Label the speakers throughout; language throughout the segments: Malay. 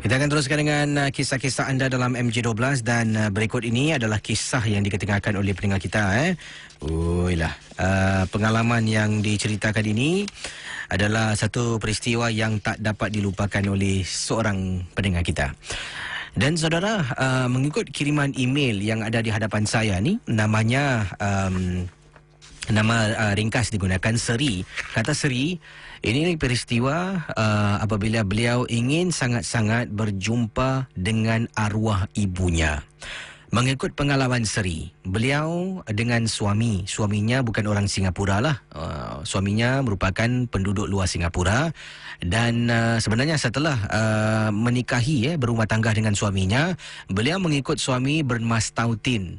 Speaker 1: Kita akan teruskan dengan kisah-kisah anda dalam MJ12 dan berikut ini adalah kisah yang diketengakan oleh pendengar kita. Pengalaman yang diceritakan ini adalah satu peristiwa yang tak dapat dilupakan oleh seorang pendengar kita. Dan saudara, mengikut kiriman email yang ada di hadapan saya ni, namanya nama ringkas digunakan Seri. Kata Seri, ini peristiwa apabila beliau ingin sangat-sangat berjumpa dengan arwah ibunya. Mengikut pengalaman Seri, beliau dengan suaminya bukan orang Singapura lah. Suaminya merupakan penduduk luar Singapura dan sebenarnya setelah menikahi berumah tangga dengan suaminya, beliau mengikut suami bermastautin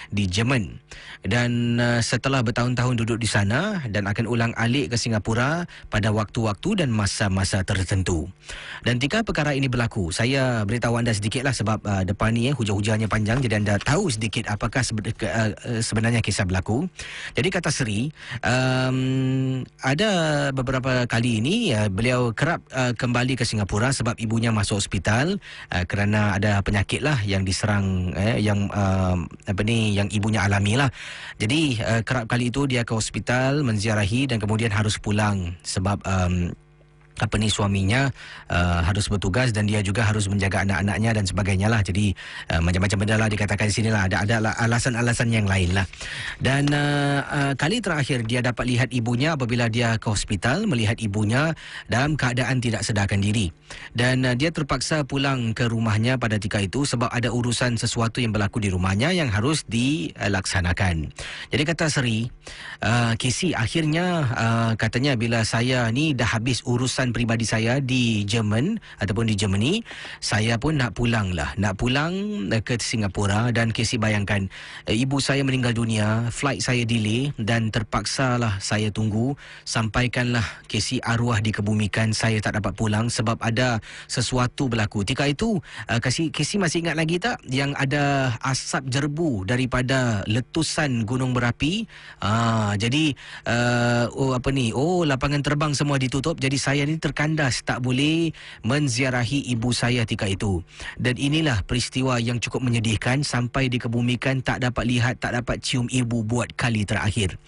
Speaker 1: di Jerman. Dan setelah bertahun-tahun duduk di sana dan akan ulang alik ke Singapura pada waktu-waktu dan masa-masa tertentu. Dan ketika perkara ini berlaku, saya beritahu anda sedikitlah sebab depan ni hujan-hujannya panjang, jadi anda tahu sedikit apakah sebenarnya kisah berlaku. Jadi kata Seri, ada beberapa kali ini beliau kerap kembali ke Singapura sebab ibunya masuk hospital kerana ada penyakit lah yang diserang yang ibunya alami lah. Jadi kerap kali itu dia ke hospital menziarahi dan kemudian harus pulang sebab suaminya harus bertugas dan dia juga harus menjaga anak-anaknya dan sebagainya lah. Jadi macam-macam benda lah dikatakan di sini lah. Ada alasan-alasan yang lain lah. Dan kali terakhir dia dapat lihat ibunya apabila dia ke hospital, melihat ibunya dalam keadaan tidak sedarkan diri. Dan dia terpaksa pulang ke rumahnya pada ketika itu sebab ada urusan sesuatu yang berlaku di rumahnya yang harus dilaksanakan. Jadi kata Seri, Casey, akhirnya katanya bila saya ni dah habis urusan peribadi saya di Jerman ataupun di Germany, saya pun nak pulang ke Singapura. Dan Casey bayangkan, ibu saya meninggal dunia, flight saya delay dan terpaksalah saya tunggu sampaikanlah Casey arwah dikebumikan. Saya tak dapat pulang sebab ada sesuatu berlaku. Ketika itu Casey masih ingat lagi tak yang ada asap jerbu daripada letusan gunung berapi. Jadi lapangan terbang semua ditutup. Jadi saya ni terkandas tak boleh menziarahi ibu saya ketika itu. Dan inilah peristiwa yang cukup menyedihkan, sampai dikebumikan tak dapat lihat, tak dapat cium ibu buat kali terakhir.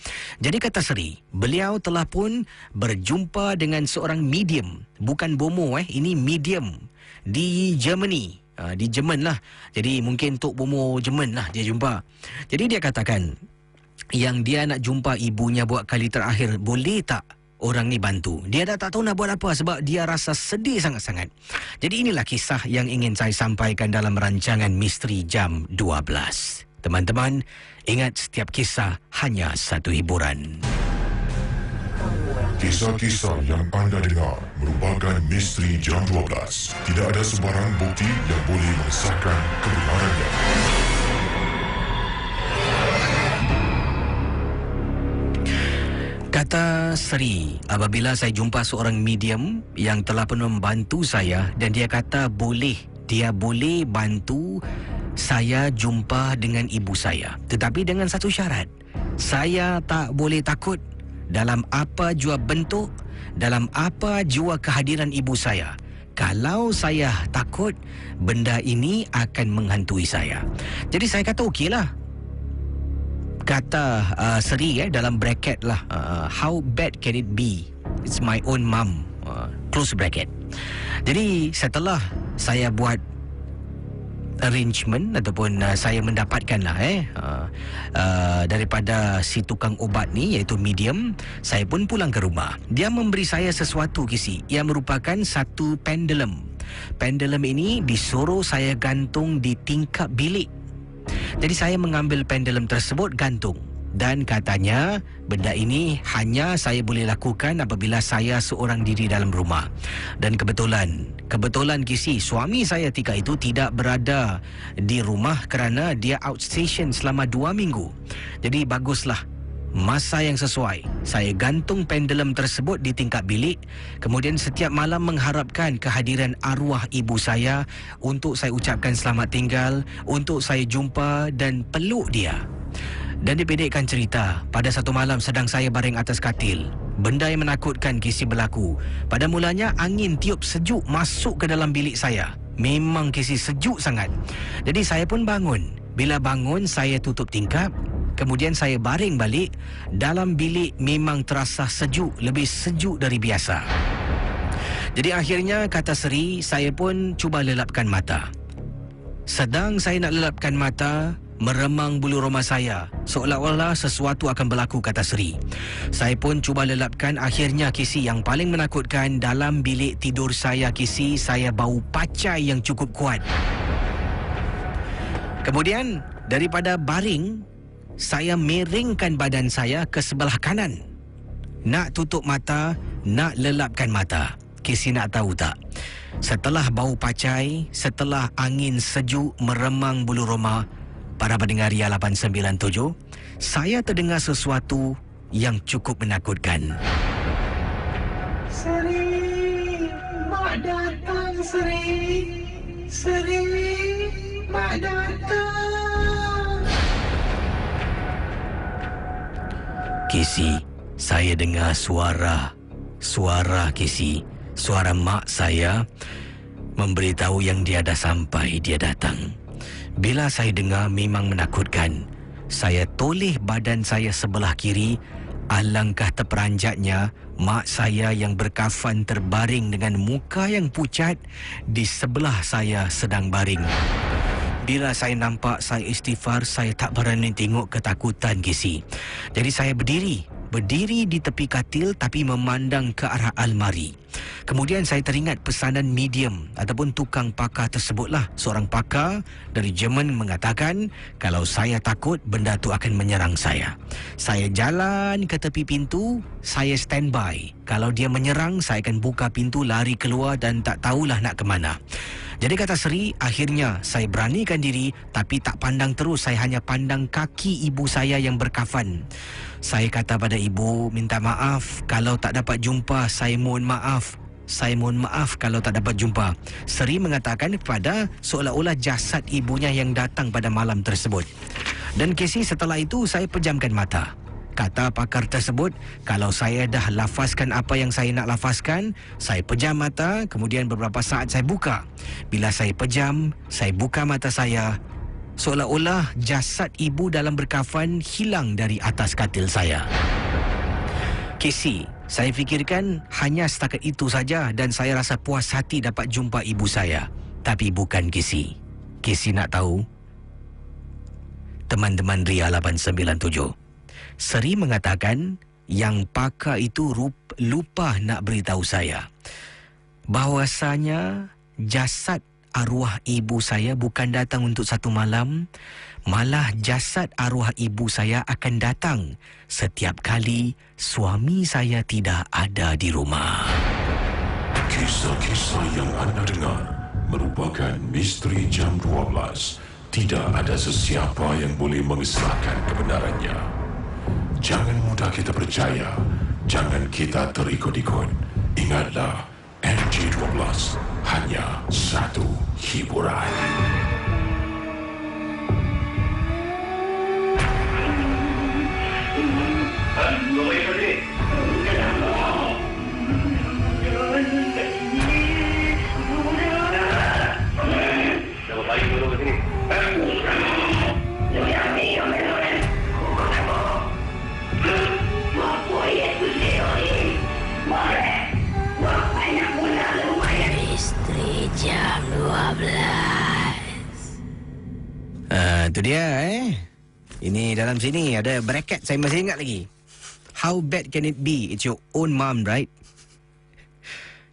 Speaker 1: Jadi kata Seri, beliau telah pun berjumpa dengan seorang medium, bukan bomo ini medium di Germany. Di Jerman lah. Jadi mungkin Tok Bomo Jerman lah dia jumpa. Jadi dia katakan yang dia nak jumpa ibunya buat kali terakhir, boleh tak orang ni bantu? Dia dah tak tahu nak buat apa sebab dia rasa sedih sangat-sangat. Jadi inilah kisah yang ingin saya sampaikan dalam rancangan Misteri Jam 12. Teman-teman, ingat setiap kisah hanya satu hiburan.
Speaker 2: Kisah-kisah yang anda dengar merupakan Misteri Jam 12. Tidak ada sebarang bukti yang boleh mengesahkan kebenarannya.
Speaker 1: Kata Seri, apabila saya jumpa seorang medium yang telah pun membantu saya dan dia kata dia boleh bantu saya jumpa dengan ibu saya. Tetapi dengan satu syarat, saya tak boleh takut dalam apa jua bentuk, dalam apa jua kehadiran ibu saya. Kalau saya takut, benda ini akan menghantui saya. Jadi saya kata okeylah. Kata Seri dalam bracket lah, how bad can it be? It's my own mum, close bracket. Jadi setelah saya buat arrangement ataupun saya mendapatkan lah daripada si tukang ubat ni, iaitu medium, saya pun pulang ke rumah. Dia memberi saya sesuatu yang merupakan satu pendulum. Pendulum ini disuruh saya gantung di tingkap bilik. Jadi saya mengambil pendulum tersebut, gantung. Dan katanya benda ini hanya saya boleh lakukan apabila saya seorang diri dalam rumah. Dan kebetulan Kisi, suami saya ketika itu tidak berada di rumah kerana dia outstation selama 2 minggu. Jadi baguslah, masa yang sesuai. Saya gantung pendulum tersebut di tingkap bilik. Kemudian setiap malam mengharapkan kehadiran arwah ibu saya untuk saya ucapkan selamat tinggal, untuk saya jumpa dan peluk dia. Dan dipendekkan cerita, pada satu malam sedang saya baring atas katil, Benda yang menakutkan Casey berlaku. Pada mulanya angin tiup sejuk masuk ke dalam bilik saya. Memang Casey sejuk sangat. Jadi saya pun bangun. Bila bangun saya tutup tingkap. Kemudian saya baring balik. Dalam bilik memang terasa sejuk, lebih sejuk dari biasa. Jadi akhirnya, kata Seri, saya pun cuba lelapkan mata. Sedang saya nak lelapkan mata, meremang bulu roma saya. Seolah-olah sesuatu akan berlaku, kata Seri. Saya pun cuba lelapkan. Akhirnya, Casey, yang paling menakutkan, dalam bilik tidur saya, Casey, saya bau pacai yang cukup kuat. Kemudian, daripada baring, saya miringkan badan saya ke sebelah kanan. Nak tutup mata, nak lelapkan mata. Casey nak tahu tak? Setelah bau pacai, setelah angin sejuk meremang bulu roma, para pendengar Ria 897, saya terdengar sesuatu yang cukup menakutkan.
Speaker 3: Seri, mak datang, Seri. Seri, mak datang.
Speaker 1: Casey, saya dengar suara Casey. Suara mak saya memberitahu yang dia dah sampai, dia datang. Bila saya dengar memang menakutkan. Saya toleh badan saya sebelah kiri. Alangkah terperanjatnya mak saya yang berkafan terbaring dengan muka yang pucat di sebelah saya sedang baring. Bila saya nampak saya istighfar, saya tak berani tengok, ketakutan, Casey. Jadi saya berdiri di tepi katil tapi memandang ke arah almari. Kemudian saya teringat pesanan medium ataupun tukang pakar tersebutlah. Seorang pakar dari Jerman mengatakan kalau saya takut, benda tu akan menyerang saya. Saya jalan ke tepi pintu, saya standby. Kalau dia menyerang, saya akan buka pintu, lari keluar dan tak tahulah nak ke mana. Jadi kata Seri, akhirnya saya beranikan diri tapi tak pandang terus. Saya hanya pandang kaki ibu saya yang berkafan. Saya kata pada ibu, minta maaf kalau tak dapat jumpa. Saya mohon maaf kalau tak dapat jumpa. Seri mengatakan kepada seolah-olah jasad ibunya yang datang pada malam tersebut. Dan Casey, setelah itu saya pejamkan mata. Kata pakar tersebut, kalau saya dah lafazkan apa yang saya nak lafazkan, saya pejam mata, kemudian beberapa saat saya buka. Bila saya pejam, saya buka mata saya, seolah-olah jasad ibu dalam berkafan hilang dari atas katil saya. Casey, saya fikirkan hanya setakat itu saja dan saya rasa puas hati dapat jumpa ibu saya. Tapi bukan, Casey. Casey nak tahu? Teman-teman Ria 897. Seri mengatakan yang pakar itu lupa nak beritahu saya bahawasanya jasad arwah ibu saya bukan datang untuk satu malam, malah jasad arwah ibu saya akan datang setiap kali suami saya tidak ada di rumah.
Speaker 2: Kisah-kisah yang anda dengar merupakan misteri jam 12. Tidak ada sesiapa yang boleh mengesahkan kebenarannya. Jangan mudah kita percaya. Jangan kita terikut-ikut. Ingatlah, MJ12 hanya satu hiburan.
Speaker 1: Misteri jam 12. Itu dia Ini dalam sini ada bracket, saya masih ingat lagi. How bad can it be? It's your own mom, right?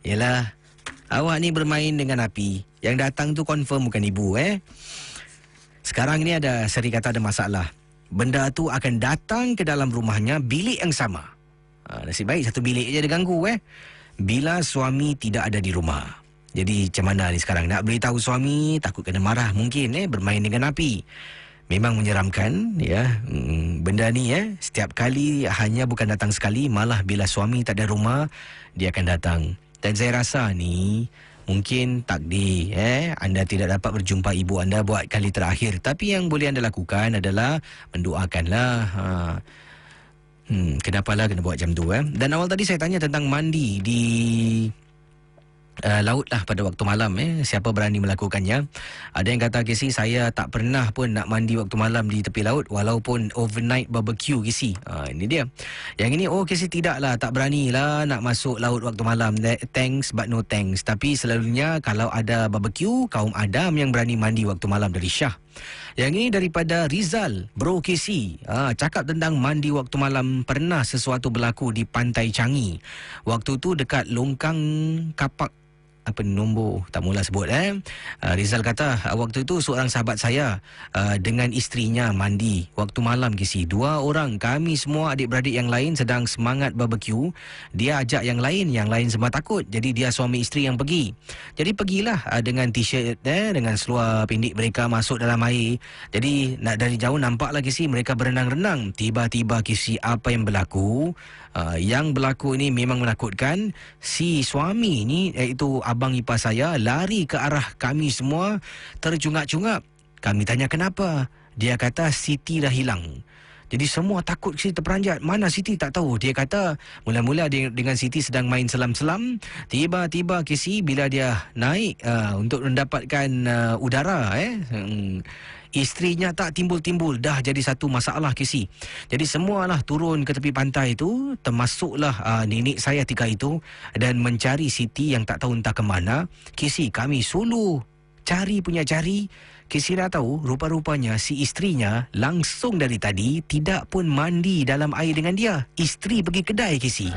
Speaker 1: Yelah, awak ni bermain dengan api. Yang datang tu confirm bukan ibu, Sekarang ni ada Seri kata ada masalah. Benda tu akan datang ke dalam rumahnya bilik yang sama. Nasib baik satu bilik je dia ganggu, bila suami tidak ada di rumah. Jadi macam mana ni sekarang? Nak beritahu suami, takut kena marah mungkin, bermain dengan api. Memang menyeramkan, benda ni, setiap kali, hanya bukan datang sekali, malah bila suami tak ada rumah, dia akan datang. Dan saya rasa ni mungkin takdir, anda tidak dapat berjumpa ibu anda buat kali terakhir. Tapi yang boleh anda lakukan adalah mendoakanlah. Kenapalah kena buat macam tu Dan awal tadi saya tanya tentang mandi di laut lah pada waktu malam siapa berani melakukannya. Ada yang kata, Casey, saya tak pernah pun nak mandi waktu malam di tepi laut walaupun overnight barbecue, Casey. Ini dia. Yang ini, Casey, tidaklah, tak beranilah nak masuk laut waktu malam. Thanks but no thanks. Tapi selalunya kalau ada barbecue, kaum Adam yang berani mandi waktu malam, dari Syah. Yang ini daripada Rizal, Bro Casey. Cakap tentang mandi waktu malam, pernah sesuatu berlaku di Pantai Changi. Waktu tu dekat longkang kapak nombor tak mula sebut Rizal kata waktu itu seorang sahabat saya dengan isterinya mandi waktu malam, Kisi. 2 orang, kami semua adik-beradik yang lain sedang semangat barbecue. Dia ajak yang lain semua takut. Jadi dia suami isteri yang pergi. Jadi pergilah dengan t-shirt dengan seluar pendek mereka masuk dalam air. Jadi dari jauh nampaklah, Kisi, mereka berenang-renang. Tiba-tiba, Kisi, apa yang berlaku? Yang berlaku ini memang menakutkan. Si suami ni, iaitu abang ipar saya, lari ke arah kami semua terjungak-jungak. Kami tanya kenapa. Dia kata Siti dah hilang. Jadi semua takut, Siti terperanjat. Mana Siti? Tak tahu. Dia kata mula-mula dengan Siti sedang main selam-selam. Tiba-tiba, Kisi, bila dia naik untuk mendapatkan udara isterinya tak timbul-timbul. Dah jadi satu masalah, Kisi. Jadi semualah turun ke tepi pantai itu, termasuklah nenek saya 3 itu, dan mencari Siti yang tak tahu entah ke mana. Kisi, kami suluh cari. Kisi dah tahu, rupa-rupanya si isterinya langsung dari tadi tidak pun mandi dalam air dengan dia. Isteri pergi kedai, Kisi.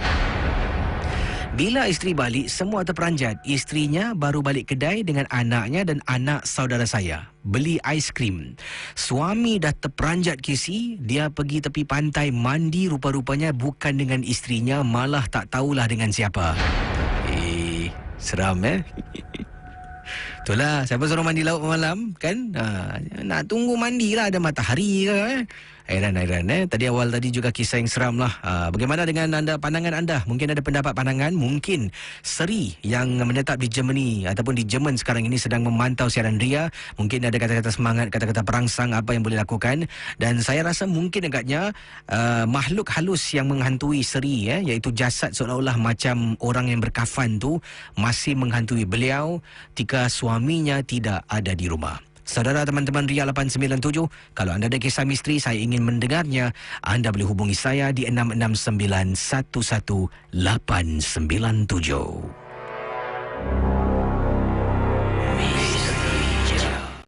Speaker 1: Bila isteri balik, semua terperanjat. Isterinya baru balik kedai dengan anaknya dan anak saudara saya. Beli aiskrim. Suami dah terperanjat, Kisi. Dia pergi tepi pantai mandi, rupa-rupanya bukan dengan isterinya, malah tak tahulah dengan siapa. Seram Itulah, siapa suruh mandi laut malam kan? Nak tunggu mandilah, ada matahari ke Airan. Tadi awal tadi juga kisah yang seram lah. Bagaimana dengan anda, pandangan anda? Mungkin ada pendapat pandangan. Mungkin Seri yang menetap di Germany ataupun di Jerman sekarang ini sedang memantau siaran Ria. Mungkin ada kata-kata semangat, kata-kata perangsang apa yang boleh lakukan. Dan saya rasa mungkin agaknya makhluk halus yang menghantui Seri iaitu jasad seolah-olah macam orang yang berkafan tu masih menghantui beliau ketika suaminya tidak ada di rumah. Saudara, teman-teman Ria 897, kalau anda ada kisah misteri, saya ingin mendengarnya. Anda boleh hubungi saya di 669 11897.